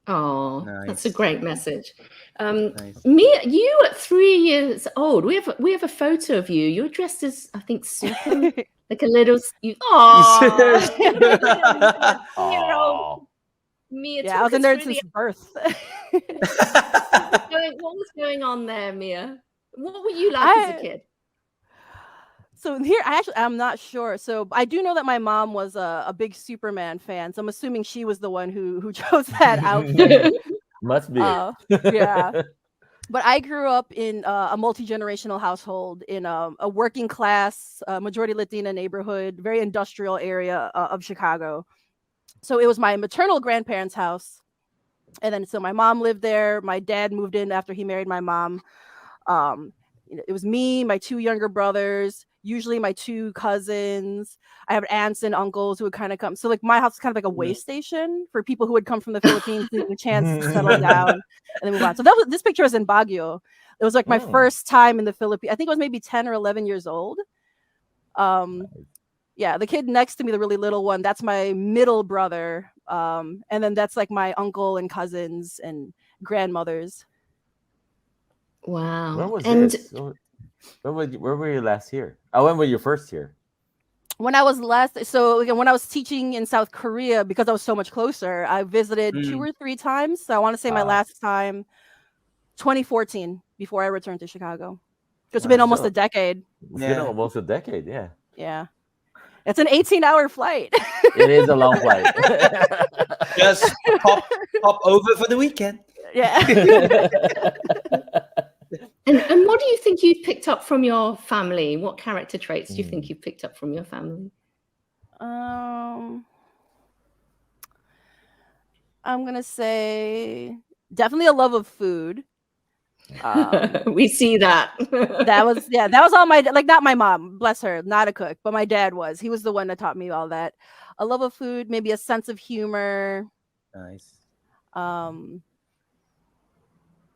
Speaker 1: Oh, that's a
Speaker 2: Nice.
Speaker 1: great message.
Speaker 2: Nice.
Speaker 1: Mia, you at 3 years old, we have a photo of you. You're dressed as, I think, super, like a little. Oh,
Speaker 2: Yes.
Speaker 1: 3-year-old
Speaker 3: Aw.
Speaker 1: Mia,
Speaker 4: Yeah, I was
Speaker 1: talk
Speaker 4: a
Speaker 1: us
Speaker 4: nerd
Speaker 1: through
Speaker 4: since birth.
Speaker 1: what was going on there, Mia. What were you like as a
Speaker 4: I
Speaker 1: kid?
Speaker 4: So here, I'm not sure. So I do know that my mom was a big Superman fan. So I'm assuming she was the one who chose that outfit.
Speaker 3: Must be.
Speaker 4: Yeah. But I grew up in a multi-generational household in a working class, majority Latina neighborhood, very industrial area of Chicago. So it was my maternal grandparents' house. And then so my mom lived there. My dad moved in after he married my mom. It was me, my two younger brothers, usually my two cousins. I have aunts and uncles who would kind of come. So like my house is kind of like a way station for people who would come from the Philippines, needing a chance to settle down and then move on. So this picture was in Baguio. It was like my first time in the Philippines. I think I was maybe 10 or 11 years old. Yeah, the kid next to me, the really little one, that's my middle brother. And then that's like my uncle and cousins and grandmothers.
Speaker 3: When
Speaker 1: Wow.
Speaker 3: was
Speaker 1: And
Speaker 3: this? Where were you last here? Oh, when were you first here?
Speaker 4: When I was when I was teaching in South Korea, because I was so much closer, I visited 2 or 3 times. So I want to say my last time 2014 before I returned to Chicago. It's been almost a decade.
Speaker 3: It's been almost a decade, yeah.
Speaker 4: Yeah. It's an 18-hour flight.
Speaker 3: It is a long flight.
Speaker 2: Just pop over for the weekend.
Speaker 4: Yeah.
Speaker 1: And what do you think you've picked up from your family? What character traits do you think you've picked up from your family?
Speaker 4: I'm gonna say definitely a love of food.
Speaker 1: We see that.
Speaker 4: That was all not my mom, bless her, not a cook, but my dad was. He was the one that taught me all that. A love of food, maybe a sense of humor.
Speaker 2: Nice.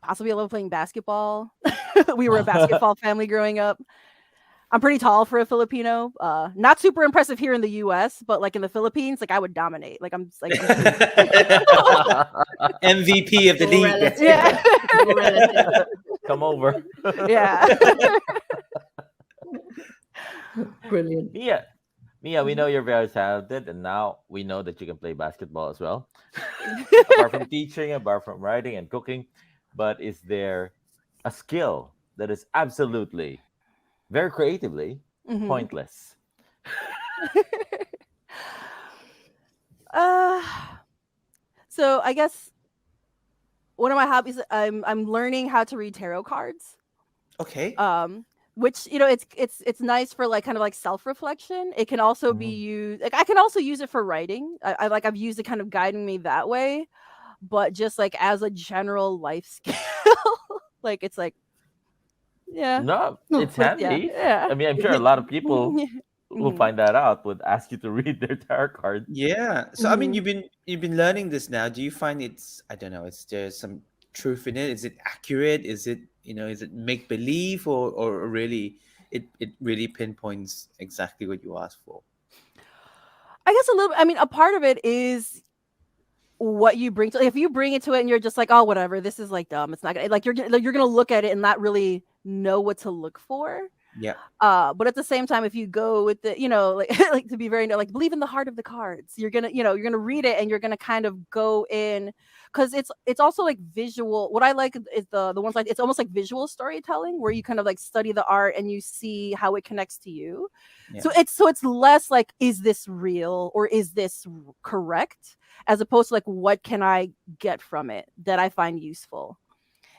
Speaker 4: Possibly a love of playing basketball. We were a basketball family growing up. I'm pretty tall for a Filipino. Not super impressive here in the US, but like in the Philippines, like I would dominate. Like I'm like
Speaker 2: MVP of the league.
Speaker 1: Relative.
Speaker 4: Yeah.
Speaker 1: Relative.
Speaker 3: Come over.
Speaker 4: Yeah.
Speaker 1: Brilliant.
Speaker 3: Mia, we know you're very talented, and now we know that you can play basketball as well. Apart from teaching, apart from writing and cooking, but is there a skill that is absolutely, very creatively, pointless?
Speaker 4: So I guess one of my hobbies, I'm learning how to read tarot cards.
Speaker 2: Okay.
Speaker 4: Which it's nice for like kind of like self-reflection. It can also be used, like I can also use it for writing. I've used it kind of guiding me that way, but just like as a general life skill, like it's like
Speaker 3: No, it's handy.
Speaker 4: yeah.
Speaker 3: I mean, I'm sure a lot of people who find that out would ask you to read their tarot card.
Speaker 2: Yeah. So I mean, you've been learning this now. Do you find it's, I don't know, is there some truth in it? Is it accurate? Is it make believe, or really it really pinpoints exactly what you asked for?
Speaker 4: I guess a little. I mean, a part of it is what you bring to. If you bring it to it and you're just like, oh, whatever, this is like dumb. It's not gonna, like you're gonna look at it and not really know what to look for.
Speaker 2: Yeah.
Speaker 4: But at the same time, if you go with the, like to be very like believe in the heart of the cards, you're gonna read it and you're gonna kind of go in, because it's also like visual. What I like is the ones like it's almost like visual storytelling where you kind of like study the art and you see how it connects to you.
Speaker 2: Yeah.
Speaker 4: So it's less like, is this real or is this correct, as opposed to like, what can I get from it that I find useful?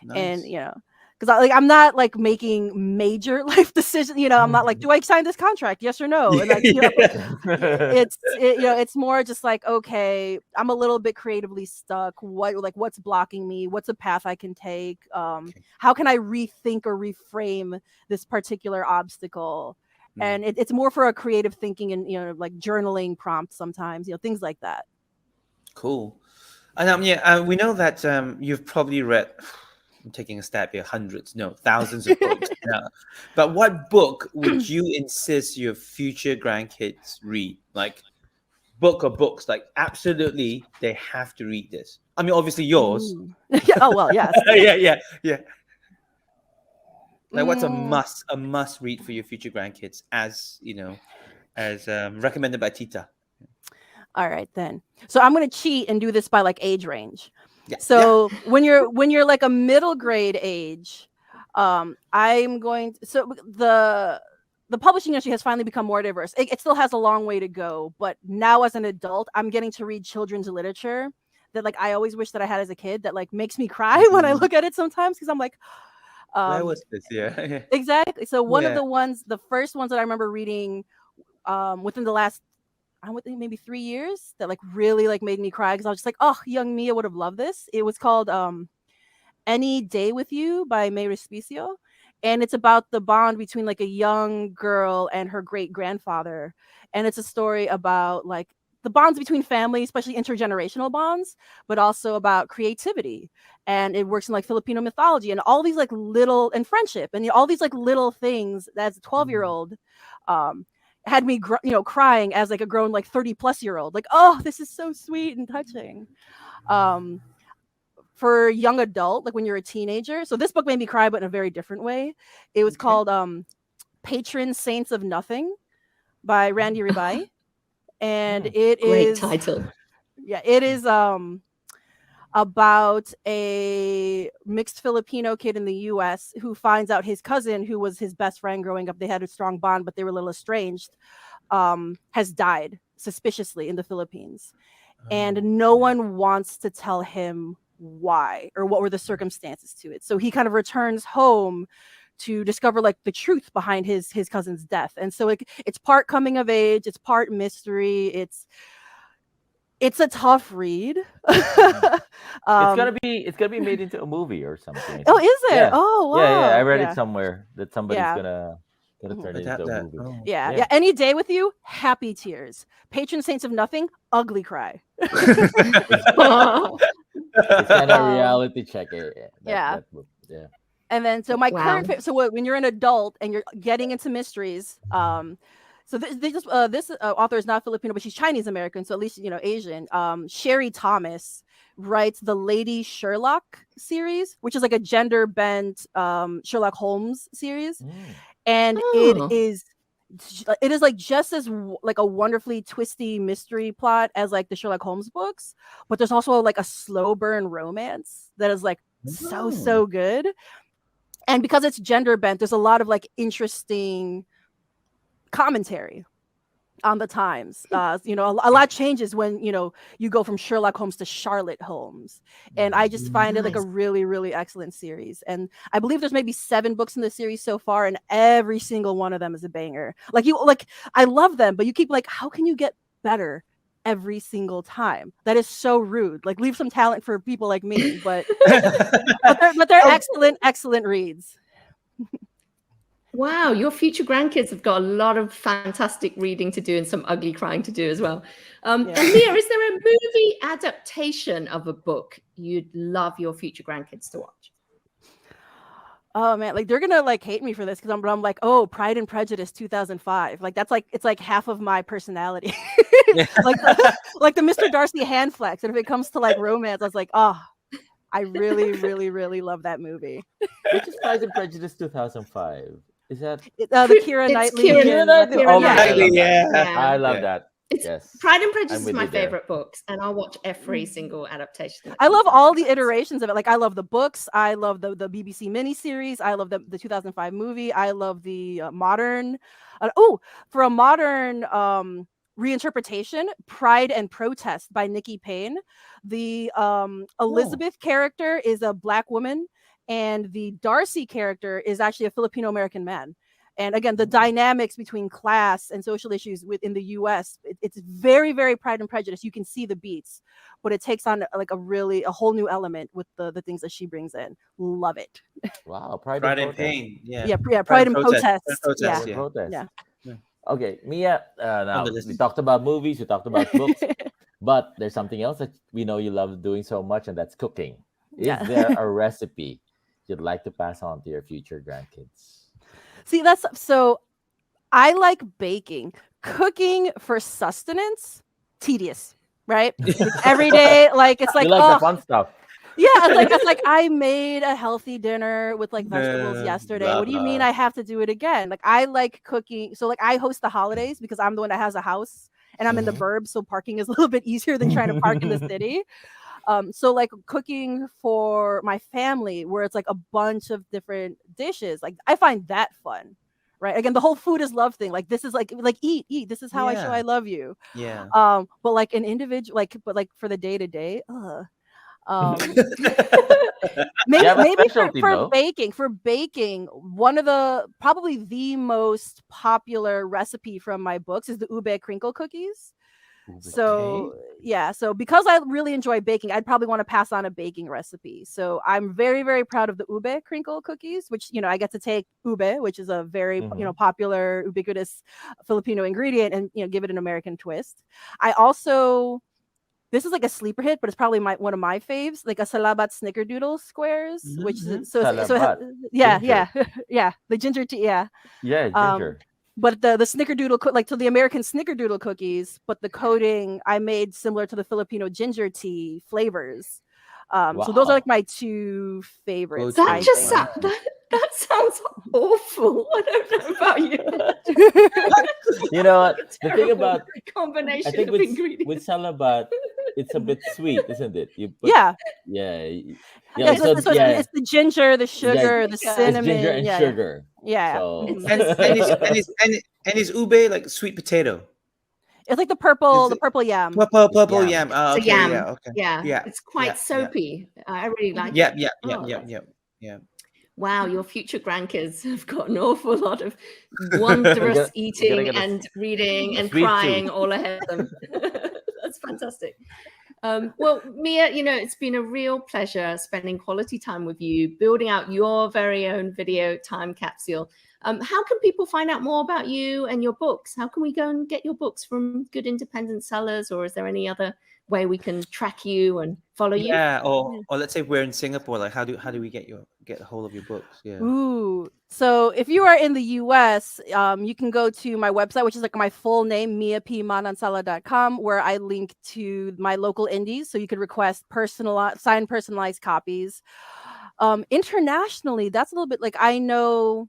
Speaker 2: Nice.
Speaker 4: And because I'm not like making major life decisions. I'm not like, do I sign this contract? Yes or no? And like, it's more just like, okay, I'm a little bit creatively stuck. What's blocking me? What's a path I can take? How can I rethink or reframe this particular obstacle? And it's more for a creative thinking and like journaling prompts sometimes, things like that.
Speaker 2: Cool. And we know that you've probably read, I'm taking a stab here, hundreds, no, thousands of books. Yeah. But what book would you insist your future grandkids read? Like book or books, like absolutely they have to read this. I mean, obviously yours.
Speaker 4: Oh, well, yes.
Speaker 2: yeah. Like what's a must read for your future grandkids as recommended by Tita?
Speaker 4: All right, then. So I'm going to cheat and do this by like age range.
Speaker 2: Yeah.
Speaker 4: So when you're like a middle grade age, I'm going to, so the publishing industry has finally become more diverse. It still has a long way to go, but now as an adult, I'm getting to read children's literature that like I always wish that I had as a kid, that like makes me cry when I look at it sometimes, because I'm like,
Speaker 2: where was this? Yeah.
Speaker 4: Exactly. So one of the first ones that I remember reading within the last, I would think maybe 3 years, that like really like made me cry, because I was just like, oh, young Mia would have loved this. It was called Any Day with You by May Respicio. And it's about the bond between like a young girl and her great grandfather. And it's a story about like the bonds between families, especially intergenerational bonds, but also about creativity. And it works in like Filipino mythology and all these like little, and friendship, and all these like little things that as a 12-year-old had me crying as like a grown like 30-plus-year-old, like, oh, this is so sweet and touching. For young adult, like when you're a teenager, so this book made me cry, but in a very different way. It was called Patron Saints of Nothing by Randy Ribai. And it
Speaker 1: Great
Speaker 4: is
Speaker 1: title.
Speaker 4: Yeah, it is about a mixed Filipino kid in the US who finds out his cousin, who was his best friend growing up, they had a strong bond, but they were a little estranged, has died suspiciously in the Philippines. And no one wants to tell him why or what were the circumstances to it. So he kind of returns home to discover like the truth behind his cousin's death. And so it's part coming of age, it's part mystery, it's a tough read.
Speaker 3: It's gonna be made into a movie or something.
Speaker 4: Oh, is it?
Speaker 3: Yeah.
Speaker 4: Oh, wow.
Speaker 3: Yeah. I read it somewhere that somebody's gonna turn it into a movie.
Speaker 2: Oh.
Speaker 4: Yeah. Any Day with You, happy tears. Patron Saints of Nothing, ugly cry.
Speaker 3: It's kind of reality check. That book. Yeah.
Speaker 4: And then so my current so when you're an adult and you're getting into mysteries, so this author is not Filipino, but she's Chinese American, so at least Asian. Sherry Thomas writes the Lady Sherlock series, which is like a gender bent Sherlock Holmes series, and it is like just as like a wonderfully twisty mystery plot as like the Sherlock Holmes books, but there's also like a slow burn romance that is like so good. And because it's gender bent, there's a lot of like interesting commentary on the times. A lot changes when you go from Sherlock Holmes to Charlotte Holmes, and I just find it like a really, really excellent series. And I believe there's maybe 7 books in the series so far, and every single one of them is a banger. I love them, but you keep like, how can you get better every single time? That is so rude. Like, leave some talent for people like me, but they're excellent reads.
Speaker 1: Wow, your future grandkids have got a lot of fantastic reading to do and some ugly crying to do as well. And Mia, is there a movie adaptation of a book you'd love your future grandkids to watch?
Speaker 4: Oh man, like they're gonna like hate me for this because I'm like, oh, Pride and Prejudice 2005. Like that's like it's like half of my personality. like the Mr. Darcy hand flex. And if it comes to like romance, I was like, oh, I really, really, really love that movie.
Speaker 3: Which is Pride and Prejudice 2005? Is that
Speaker 4: the Keira Knightley?
Speaker 1: Keira
Speaker 3: Knightley. Oh,
Speaker 2: Knightley,
Speaker 3: I love that.
Speaker 1: Yes. Pride and Prejudice is my favorite books, and I'll watch every single adaptation.
Speaker 4: I love all the iterations of it. Like I love the books, I love the BBC miniseries, I love the 2005 movie, I love the modern. For a modern reinterpretation, Pride and Protest by Nikki Payne. The Elizabeth character is a Black woman, and the Darcy character is actually a Filipino American man. And again, the dynamics between class and social issues within the U.S. It's very, very Pride and Prejudice. You can see the beats, but it takes on like a whole new element with the things that she brings in. Love it.
Speaker 3: Wow, Pride,
Speaker 2: Pride
Speaker 3: and
Speaker 2: and
Speaker 3: Protest.
Speaker 2: Pain. Yeah.
Speaker 4: Yeah, Pride and Protest.
Speaker 2: Pride and
Speaker 4: Yeah.
Speaker 2: Protest.
Speaker 3: Pride and
Speaker 2: Yeah.
Speaker 3: Protest.
Speaker 4: Yeah.
Speaker 3: Okay, Mia. Now
Speaker 2: the list.
Speaker 3: we talked about movies, we talked about books, but there's something else that we know you love doing so much, and that's cooking. Is
Speaker 4: Yeah.
Speaker 3: there a recipe you'd like to pass on to your future grandkids?
Speaker 4: See, that's so I like baking. Cooking for sustenance, tedious, right? Like every day, like it's like,
Speaker 3: You like the
Speaker 4: oh,
Speaker 3: fun stuff.
Speaker 4: yeah, it's like I made a healthy dinner with like vegetables yesterday.
Speaker 2: blah,
Speaker 4: What do you mean
Speaker 2: blah.
Speaker 4: I have to do it again? Like I like cooking. So like I host the holidays because I'm the one that has a house and I'm in the burbs, so parking is a little bit easier than trying to park in the city. So like cooking for my family where it's like a bunch of different dishes, like I find that fun. Right. Again, the whole food is love thing. Like this is like eat. This is how I show
Speaker 2: Yeah.
Speaker 4: I love you.
Speaker 2: Yeah.
Speaker 4: But like an individual, but like for the day to day, maybe
Speaker 3: You have a
Speaker 4: maybe
Speaker 3: specialty,
Speaker 4: for
Speaker 3: though.
Speaker 4: baking, one of the probably the most popular recipe from my books is the ube crinkle cookies. So yeah, so because I really enjoy baking, I'd probably want to pass on a baking recipe. So I'm very, very proud of the ube crinkle cookies, which I get to take ube, which is a very popular, ubiquitous Filipino ingredient, and give it an American twist. I also, this is like a sleeper hit, but it's probably one of my faves, like a salabat snickerdoodle squares, which is
Speaker 3: Salabat.
Speaker 4: yeah,
Speaker 3: Ginger.
Speaker 4: yeah, the ginger tea, yeah.
Speaker 3: Yeah, ginger.
Speaker 4: But the snickerdoodle, like to the American snickerdoodle cookies, but the coating I made similar to the Filipino ginger tea flavors. So those are like my two favorites.
Speaker 1: That just that sounds awful. I don't know about you.
Speaker 3: You know what?
Speaker 1: Like a
Speaker 3: The thing
Speaker 1: terrible
Speaker 3: about
Speaker 1: combination
Speaker 3: I think
Speaker 1: of ingredients.
Speaker 3: with salabat, it's a bit sweet, isn't it? You put,
Speaker 4: yeah.
Speaker 3: Yeah.
Speaker 4: So it's the ginger, the sugar, the
Speaker 3: It's
Speaker 4: cinnamon,
Speaker 3: ginger and sugar.
Speaker 4: Yeah.
Speaker 3: So
Speaker 2: And is ube like sweet potato?
Speaker 4: It's like the purple yam.
Speaker 2: Purple
Speaker 3: yam.
Speaker 2: yam. Oh,
Speaker 1: It's
Speaker 2: okay.
Speaker 1: a yam.
Speaker 2: Yeah. Okay.
Speaker 1: Yeah. It's quite soapy. I really like
Speaker 2: Yeah.
Speaker 1: it.
Speaker 2: Yeah.
Speaker 1: Oh,
Speaker 2: Yeah.
Speaker 1: Wow, your future grandkids have got an awful lot of wondrous eating
Speaker 3: get
Speaker 1: and reading and
Speaker 3: sweet
Speaker 1: crying
Speaker 3: tooth.
Speaker 1: all ahead of them. That's fantastic. Well, Mia, it's been a real pleasure spending quality time with you, building out your very own video time capsule. How can people find out more about you and your books? How can we go and get your books from good independent sellers, or is there any other way we can track you and follow you?
Speaker 2: Yeah, or let's say we're in Singapore. Like, how do we get a hold of your books? Yeah.
Speaker 4: Ooh. So if you are in the US, you can go to my website, which is like my full name, miapmanansala.com, where I link to my local indies. So you could request signed personalized copies. Internationally, that's a little bit like I know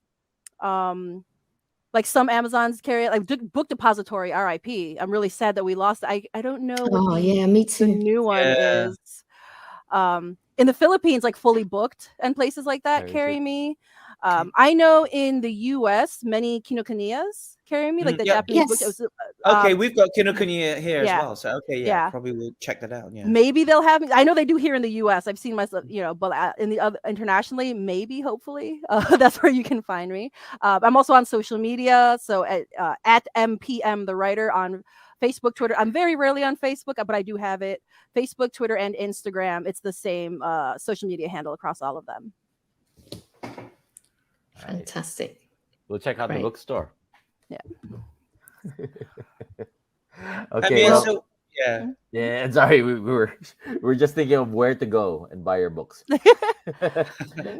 Speaker 4: like some Amazons carry it, like Book Depository, RIP. I'm really sad that we lost it. I don't know what
Speaker 1: me too.
Speaker 4: the new one is. In the Philippines, like Fully Booked and places like that carry me. I know in the US, many Kinokaniyas carry me, like the Japanese books.
Speaker 2: Okay, we've got Kinokuniya here as well. So probably we'll check that out. Yeah.
Speaker 4: Maybe they'll have me. I know they do here in the US. I've seen myself, but in the other internationally, maybe, hopefully, that's where you can find me. I'm also on social media, so at MPM the writer on Facebook, Twitter. I'm very rarely on Facebook, but I do have it. Facebook, Twitter, and Instagram. It's the same social media handle across all of them.
Speaker 1: Fantastic.
Speaker 3: We'll check out the bookstore.
Speaker 4: Yeah.
Speaker 3: Okay.
Speaker 2: Yeah.
Speaker 3: Sorry, we're just thinking of where to go and buy your books.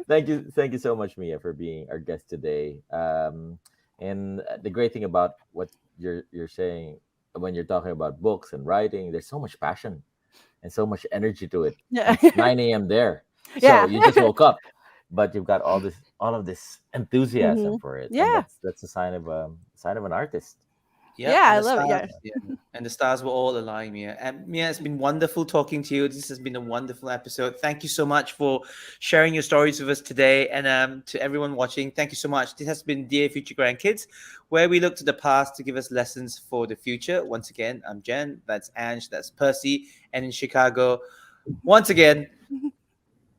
Speaker 3: Thank you so much, Mia, for being our guest today. And the great thing about what you're saying when you're talking about books and writing, there's so much passion and so much energy to it.
Speaker 4: Yeah.
Speaker 3: It's 9 a.m. there, so you just woke up, but you've got all of this enthusiasm for it.
Speaker 4: Yeah,
Speaker 3: and that's a sign of an artist.
Speaker 4: I love it.
Speaker 2: Yeah. And the stars were all aligned, Mia. And Mia, it's been wonderful talking to you. This has been a wonderful episode. Thank you so much for sharing your stories with us today. And to everyone watching, thank you so much. This has been Dear Future Grandkids, where we look to the past to give us lessons for the future. Once again, I'm Jen. That's Ange. That's Percy. And in Chicago, once again,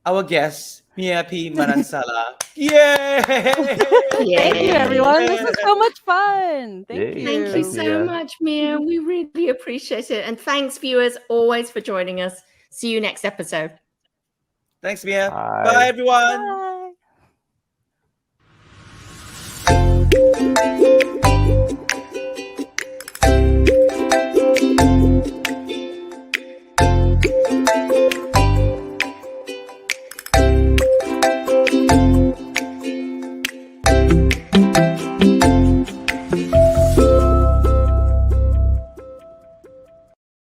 Speaker 2: our guest, Mia P. Manasala. Yay!
Speaker 4: Thank you, everyone. This was so much fun. Thank
Speaker 3: Yay.
Speaker 4: you.
Speaker 1: Thank you
Speaker 3: Thanks,
Speaker 1: so
Speaker 3: Mia.
Speaker 1: much, Mia. We really appreciate it. And thanks, viewers, always for joining us. See you next episode.
Speaker 2: Thanks, Mia.
Speaker 3: Bye.
Speaker 2: Bye, everyone.
Speaker 4: Bye.